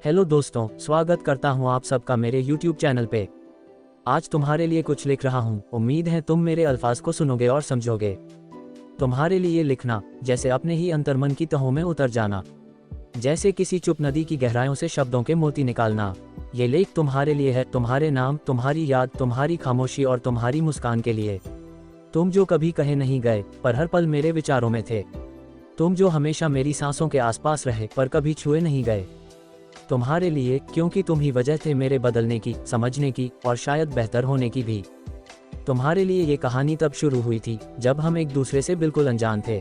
Hello दोस्तों, स्वागत करता हूं आप सबका मेरे YouTube चैनल पे। आज तुम्हारे लिए कुछ लिख रहा हूं। उम्मीद है तुम मेरे अल्फाज को सुनोगे और समझोगे। तुम्हारे लिए लिखना जैसे अपने ही अंतर्मन की तहों में उतर जाना, जैसे किसी चुप नदी की गहराइयों से शब्दों के मोती निकालना। ये लेख तुम्हारे लिए है, तुम्हारे नाम, तुम्हारी याद, तुम्हारी खामोशी और तुम्हारी मुस्कान के लिए। तुम जो कभी कहे नहीं गए पर हर पल मेरे विचारों में थे। तुम जो हमेशा मेरी सांसों के आसपास रहे पर कभी छुए नहीं गए। तुम्हारे लिए, क्योंकि तुम ही वजह थे मेरे बदलने की, समझने की और शायद बेहतर होने की भी। तुम्हारे लिए ये कहानी तब शुरू हुई थी जब हम एक दूसरे से बिल्कुल अनजान थे।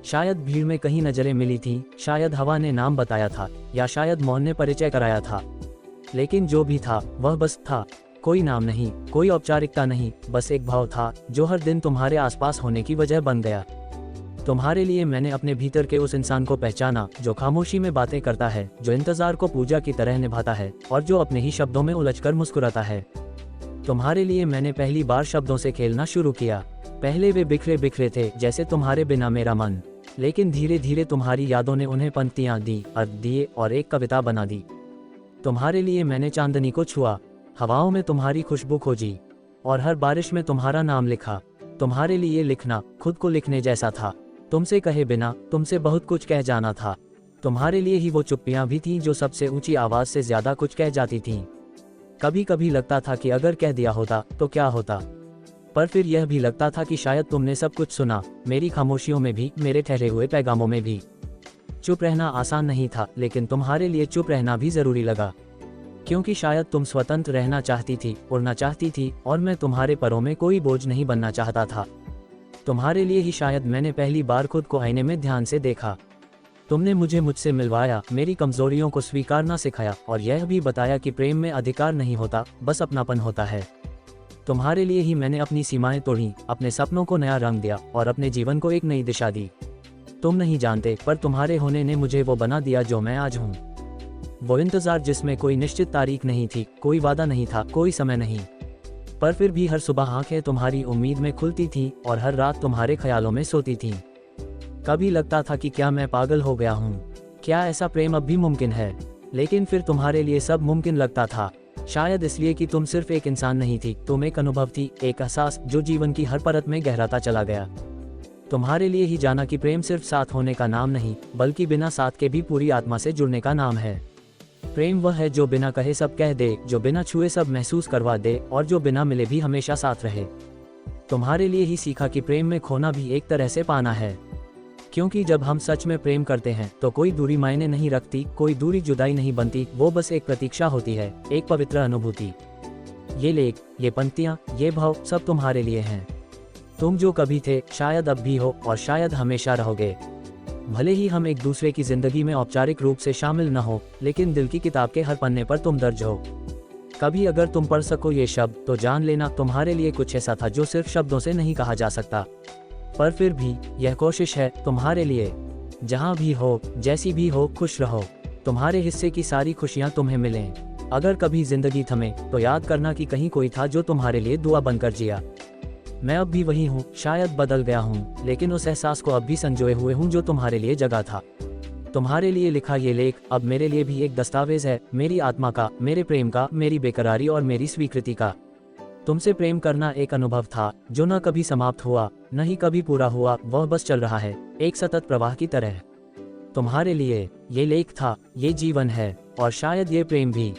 शायद भीड़ में कहीं नजरें मिली थीं, शायद हवा ने नाम बताया था, या शायद मौन ने परिचय कराया था। लेकिन जो भी था वह बस था। कोई नाम नहीं, कोई औपचारिकता नहीं, बस एक भाव था जो हर दिन तुम्हारे आसपास होने की वजह बन गया। तुम्हारे लिए मैंने अपने भीतर के उस इंसान को पहचाना जो खामोशी में बातें करता है, जो इंतजार को पूजा की तरह निभाता है और जो अपने ही शब्दों में उलझकर मुस्कुराता है। तुम्हारे लिए मैंने पहली बार शब्दों से खेलना शुरू किया। पहले वे बिखरे बिखरे थे जैसे तुम्हारे बिना मेरा मन, लेकिन धीरे धीरे तुम्हारी यादों ने उन्हें पंक्तियां दी, अर्थ दिए और एक कविता बना दी। तुम्हारे लिए मैंने चांदनी को छुआ, हवाओं में तुम्हारी खुशबू खोजी और हर बारिश में तुम्हारा नाम लिखा। तुम्हारे लिए लिखना खुद को लिखने जैसा था, तुमसे कहे बिना तुमसे बहुत कुछ कह जाना था। तुम्हारे लिए ही वो चुप्पियां भी थीं जो सबसे ऊंची आवाज से ज्यादा कुछ कह जाती थीं। कभी कभी लगता था कि अगर कह दिया होता तो क्या होता, पर फिर यह भी लगता था कि शायद तुमने सब कुछ सुना, मेरी खामोशियों में भी, मेरे ठहरे हुए पैगामों में भी। चुप रहना आसान नहीं था, लेकिन तुम्हारे लिए चुप रहना भी जरूरी लगा, क्योंकि शायद तुम स्वतंत्र रहना चाहती थी, उड़ना चाहती थी, और मैं तुम्हारे परों में कोई बोझ नहीं बनना चाहता था। तुम्हारे लिए ही शायद मैंने पहली बार खुद को आईने में ध्यान से देखा। तुमने मुझे मुझसे मिलवाया, मेरी कमजोरियों को स्वीकारना सिखाया और यह भी बताया कि प्रेम में अधिकार नहीं होता, बस अपनापन होता है। तुम्हारे लिए ही मैंने अपनी सीमाएं तोड़ी, अपने सपनों को नया रंग दिया और अपने जीवन को एक नई दिशा दी। तुम नहीं जानते, पर तुम्हारे होने ने मुझे वो बना दिया जो मैं आज हूँ। वो इंतजार जिसमें कोई निश्चित तारीख नहीं थी, कोई वादा नहीं था, कोई समय नहीं, पर फिर भी हर सुबह आंखें तुम्हारी उम्मीद में खुलती थीं और हर रात तुम्हारे ख्यालों में सोती थीं। कभी लगता था कि क्या मैं पागल हो गया हूँ, क्या ऐसा प्रेम अब भी मुमकिन है, लेकिन फिर तुम्हारे लिए सब मुमकिन लगता था। शायद इसलिए कि तुम सिर्फ एक इंसान नहीं थी, तुम एक अनुभव थी, एक एहसास जो जीवन की हर परत में गहराता चला गया। तुम्हारे लिए ही जाना कि प्रेम सिर्फ साथ होने का नाम नहीं, बल्कि बिना साथ के भी पूरी आत्मा से जुड़ने का नाम है। प्रेम वह है जो बिना कहे सब कह दे, जो बिना छुए सब महसूस करवा दे और जो बिना मिले भी हमेशा साथ रहे। तुम्हारे लिए ही सीखा कि प्रेम में खोना भी एक तरह से पाना है, क्योंकि जब हम सच में प्रेम करते हैं तो कोई दूरी मायने नहीं रखती, कोई दूरी जुदाई नहीं बनती, वो बस एक प्रतीक्षा होती है, एक पवित्र अनुभूति। ये लेख, ये पंक्तियां, ये भाव सब तुम्हारे लिए हैं। तुम जो कभी थे, शायद अब भी हो और शायद हमेशा रहोगे। भले ही हम एक दूसरे की जिंदगी में औपचारिक रूप से शामिल न हो, लेकिन दिल की किताब के हर पन्ने पर तुम दर्ज हो। कभी अगर तुम पढ़ सको ये शब्द तो जान लेना तुम्हारे लिए कुछ ऐसा था जो सिर्फ शब्दों से नहीं कहा जा सकता। पर फिर भी यह कोशिश है तुम्हारे लिए। जहां भी हो, जैसी भी हो, खुश रहो। तुम्हारे हिस्से की सारी खुशियां तुम्हें मिलें। अगर कभी जिंदगी थमे तो याद करना कि कहीं कोई था जो तुम्हारे लिए दुआ बनकर जिया। मैं अब भी वही हूँ, शायद बदल गया हूँ, लेकिन उस एहसास को अब भी संजोए हुए हूँ जो तुम्हारे लिए जगा था। तुम्हारे लिए लिखा ये लेख अब मेरे लिए भी एक दस्तावेज है, मेरी आत्मा का, मेरे प्रेम का, मेरी बेकरारी और मेरी स्वीकृति का। तुमसे प्रेम करना एक अनुभव था जो न कभी समाप्त हुआ, न ही कभी पूरा हुआ, वह बस चल रहा है, एक सतत प्रवाह की तरह। तुम्हारे लिए ये लेख था, ये जीवन है और शायद ये प्रेम भी।